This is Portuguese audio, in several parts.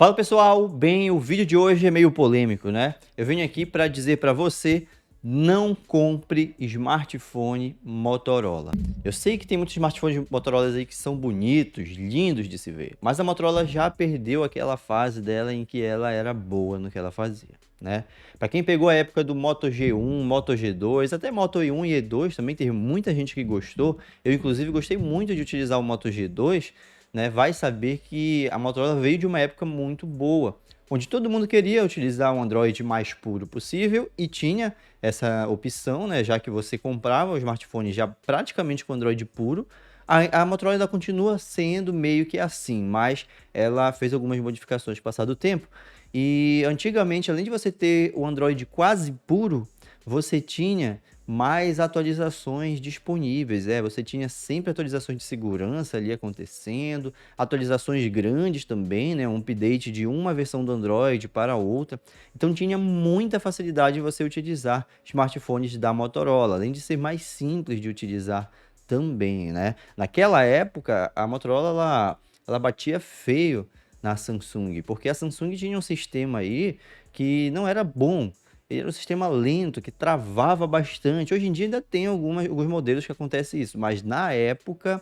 Fala pessoal, bem, o vídeo de hoje é meio polêmico, né? Eu venho aqui para dizer para você, não compre smartphone Motorola. Eu sei que tem muitos smartphones Motorola aí que são bonitos, lindos de se ver, mas a Motorola já perdeu aquela fase dela em que ela era boa no que ela fazia, né? Para quem pegou a época do Moto G1, Moto G2, até Moto E1 e E2 também teve muita gente que gostou. Eu inclusive gostei muito de utilizar o Moto G2, né, vai saber que a Motorola veio de uma época muito boa, onde todo mundo queria utilizar um Android mais puro possível e tinha essa opção, né, já que você comprava o smartphone já praticamente com Android puro. A Motorola ainda continua sendo meio que assim, mas ela fez algumas modificações com o passar do tempo. E antigamente, além de você ter o Android quase puro, você tinha mais atualizações disponíveis. Você tinha sempre atualizações de segurança ali acontecendo, atualizações grandes também, né? Um update de uma versão do Android para outra. Então tinha muita facilidade de você utilizar smartphones da Motorola, além de ser mais simples de utilizar também, né? Naquela época, a Motorola ela batia feio na Samsung, porque a Samsung tinha um sistema aí que não era bom. Ele era um sistema lento, que travava bastante. Hoje em dia ainda tem alguns modelos que acontece isso, mas na época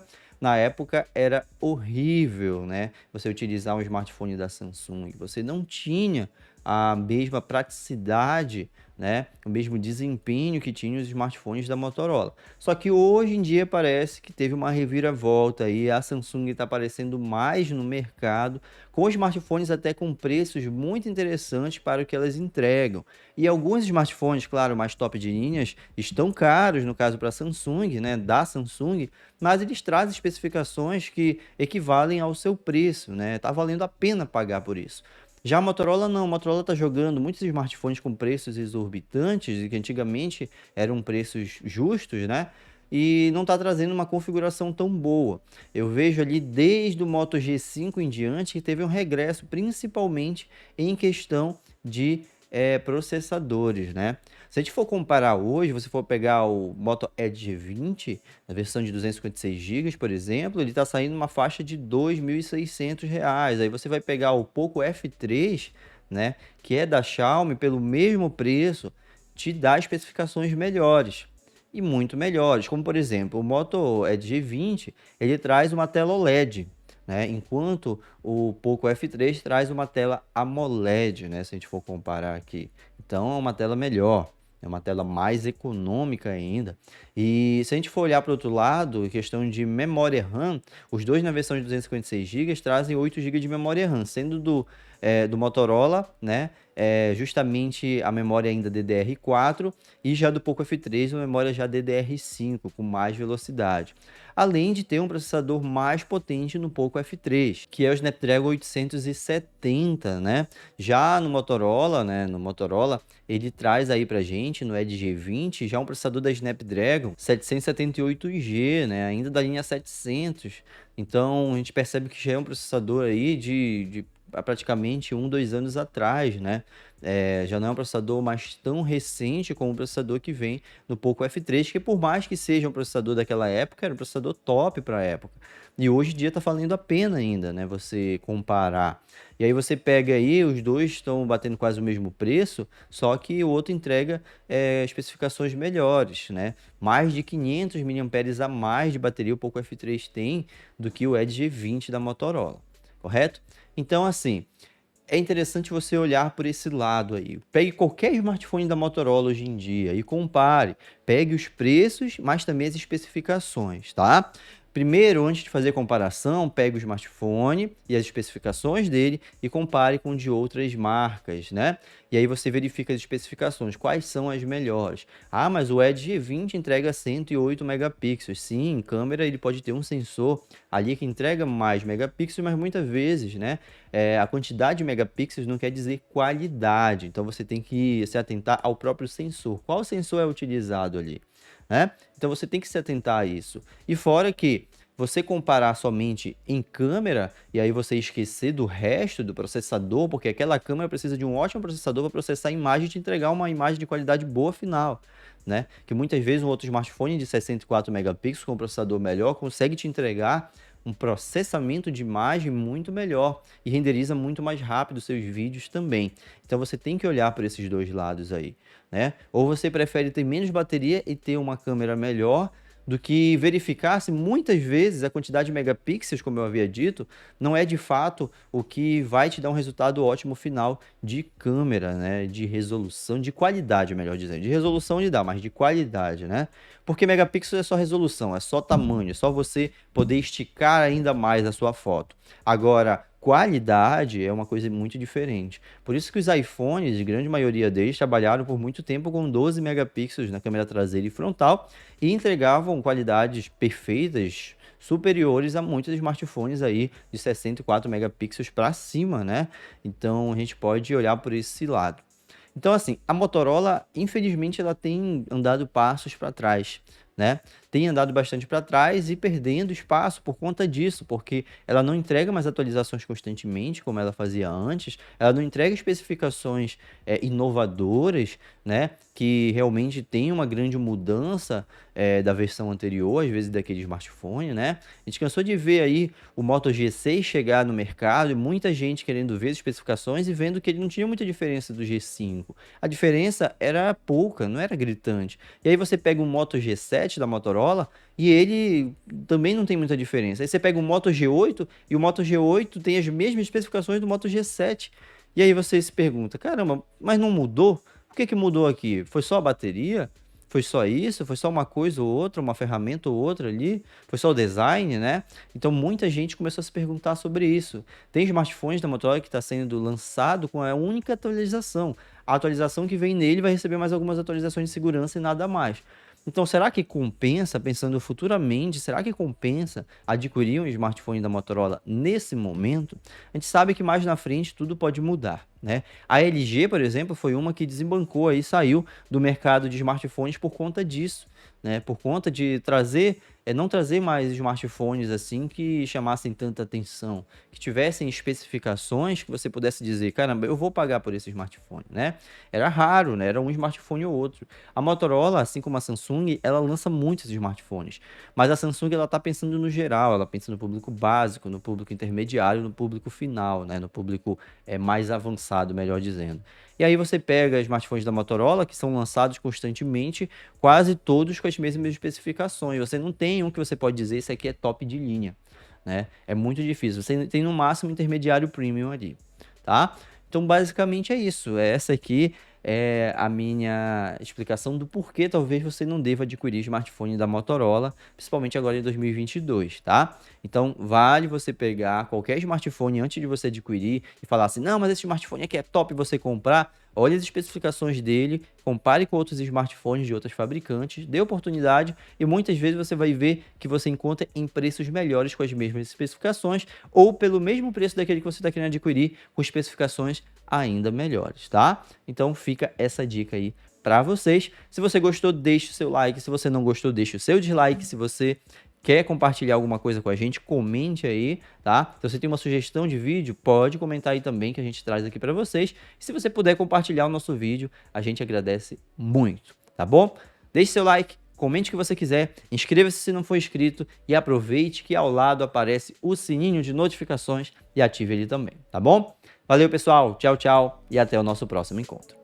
era horrível, né? Você utilizar um smartphone da Samsung. Você não tinha a mesma praticidade, né? O mesmo desempenho que tinha os smartphones da Motorola. Só que hoje em dia parece que teve uma reviravolta aí. A Samsung está aparecendo mais no mercado, com smartphones até com preços muito interessantes para o que elas entregam. E alguns smartphones, claro, mais top de linhas, estão caros, no caso para a Samsung, né, da Samsung, mas eles trazem especificações que equivalem ao seu preço, né? Tá valendo a pena pagar por isso. Já a Motorola não, a Motorola está jogando muitos smartphones com preços exorbitantes, e que antigamente eram preços justos, né? E não está trazendo uma configuração tão boa. Eu vejo ali desde o Moto G5 em diante que teve um regresso, principalmente em questão de processadores, né? Se a gente for comparar hoje, você for pegar o Moto Edge 20, na versão de 256 GB, por exemplo, ele está saindo uma faixa de R$ 2.600. Aí você vai pegar o Poco F3, né, que é da Xiaomi, pelo mesmo preço, te dá especificações melhores. E muito melhores, como por exemplo, o Moto Edge 20, ele traz uma tela OLED, né? Enquanto o Poco F3 traz uma tela AMOLED, né? Se a gente for comparar aqui. Então é uma tela melhor, é uma tela mais econômica ainda. E se a gente for olhar para o outro lado, em questão de memória RAM, os dois na versão de 256 GB trazem 8 GB de memória RAM, sendo do Motorola, né? Justamente a memória ainda DDR4 e já do Poco F3 a memória já DDR5 com mais velocidade. Além de ter um processador mais potente no Poco F3, que é o Snapdragon 870, né? Já no Motorola, ele traz aí pra gente no Edge G20 já um processador da Snapdragon 778G, né? Ainda da linha 700. Então a gente percebe que já é um processador aí de há praticamente 2 anos atrás, né? Já não é um processador mais tão recente como o processador que vem no Poco F3, que por mais que seja um processador daquela época, era um processador top para a época. E hoje em dia está valendo a pena ainda, né? Você comparar. E aí você pega aí, os dois estão batendo quase o mesmo preço, só que o outro entrega especificações melhores, né? Mais de 500 mAh a mais de bateria o Poco F3 tem do que o Edge G20 da Motorola, correto? Então, assim, é interessante você olhar por esse lado aí. Pegue qualquer smartphone da Motorola hoje em dia e compare. Pegue os preços, mas também as especificações, tá? Primeiro, antes de fazer a comparação, pegue o smartphone e as especificações dele e compare com de outras marcas, né? E aí você verifica as especificações, quais são as melhores. Ah, mas o Edge G20 entrega 108 megapixels. Sim, em câmera ele pode ter um sensor ali que entrega mais megapixels, mas muitas vezes, né? A quantidade de megapixels não quer dizer qualidade. Então você tem que se atentar ao próprio sensor. Qual sensor é utilizado ali, né? Então você tem que se atentar a isso. E fora que você comparar somente em câmera e aí você esquecer do resto do processador, porque aquela câmera precisa de um ótimo processador para processar a imagem e te entregar uma imagem de qualidade boa final, né? Que muitas vezes um outro smartphone de 64 megapixels com um processador melhor consegue te entregar um processamento de imagem muito melhor e renderiza muito mais rápido seus vídeos também. Então você tem que olhar por esses dois lados aí, né? Ou você prefere ter menos bateria e ter uma câmera melhor do que verificar se muitas vezes a quantidade de megapixels, como eu havia dito, não é de fato o que vai te dar um resultado ótimo final de câmera, né? De resolução, de qualidade, melhor dizendo. De resolução ele dá, mas de qualidade, né? Porque megapixels é só resolução, é só tamanho, é só você poder esticar ainda mais a sua foto. Agora, qualidade é uma coisa muito diferente. Por isso que os iPhones, a grande maioria deles, trabalharam por muito tempo com 12 megapixels na câmera traseira e frontal e entregavam qualidades perfeitas, superiores a muitos smartphones aí de 64 megapixels para cima, né? Então a gente pode olhar por esse lado. Então, assim, a Motorola, infelizmente, ela tem andado passos para trás, né? Tem andado bastante para trás e perdendo espaço por conta disso, porque ela não entrega mais atualizações constantemente, como ela fazia antes, ela não entrega especificações inovadoras, né? Que realmente tem uma grande mudança da versão anterior, às vezes daquele smartphone, né? A gente cansou de ver aí o Moto G6 chegar no mercado e muita gente querendo ver as especificações e vendo que ele não tinha muita diferença do G5. A diferença era pouca, não era gritante. E aí você pega um Moto G7 da Motorola e ele também não tem muita diferença. Aí você pega o Moto G8 e o Moto G8 tem as mesmas especificações do Moto G7. E aí você se pergunta, caramba, mas não mudou? O que que mudou aqui? Foi só a bateria? Foi só isso? Foi só uma coisa ou outra, uma ferramenta ou outra ali? Foi só o design, né? Então muita gente começou a se perguntar sobre isso. Tem smartphones da Motorola que está sendo lançado com a única atualização. A atualização que vem nele vai receber mais algumas atualizações de segurança e nada mais. Então, será que compensa, pensando futuramente, será que compensa adquirir um smartphone da Motorola nesse momento? A gente sabe que mais na frente tudo pode mudar, né? A LG, por exemplo, foi uma que desbancou aí, saiu do mercado de smartphones por conta disso, né? Por conta de não trazer mais smartphones assim que chamassem tanta atenção, que tivessem especificações que você pudesse dizer, caramba, eu vou pagar por esse smartphone, né? Era raro, né? Era um smartphone ou outro. A Motorola, assim como a Samsung, ela lança muitos smartphones, mas a Samsung ela tá pensando no geral, ela pensa no público básico, no público intermediário, no público final, né? No público mais avançado, melhor dizendo. E aí você pega smartphones da Motorola, que são lançados constantemente, quase todos com as mesmas especificações. Você não tem um que você pode dizer, isso aqui é top de linha, né? É muito difícil. Você tem no máximo intermediário premium ali, tá? Então, basicamente é isso. Essa aqui é a minha explicação do porquê talvez você não deva adquirir smartphone da Motorola, principalmente agora em 2022, tá? Então, vale você pegar qualquer smartphone antes de você adquirir e falar assim, não, mas esse smartphone aqui é top você comprar. Olhe as especificações dele, compare com outros smartphones de outros fabricantes, dê oportunidade e muitas vezes você vai ver que você encontra em preços melhores com as mesmas especificações ou pelo mesmo preço daquele que você está querendo adquirir com especificações ainda melhores, tá? Então fica essa dica aí para vocês. Se você gostou, deixe o seu like. Se você não gostou, deixe o seu dislike. Se você quer compartilhar alguma coisa com a gente, comente aí, tá? Se você tem uma sugestão de vídeo, pode comentar aí também que a gente traz aqui para vocês. E se você puder compartilhar o nosso vídeo, a gente agradece muito, tá bom? Deixe seu like, comente o que você quiser, inscreva-se se não for inscrito e aproveite que ao lado aparece o sininho de notificações e ative ele também, tá bom? Valeu, pessoal. Tchau, tchau e até o nosso próximo encontro.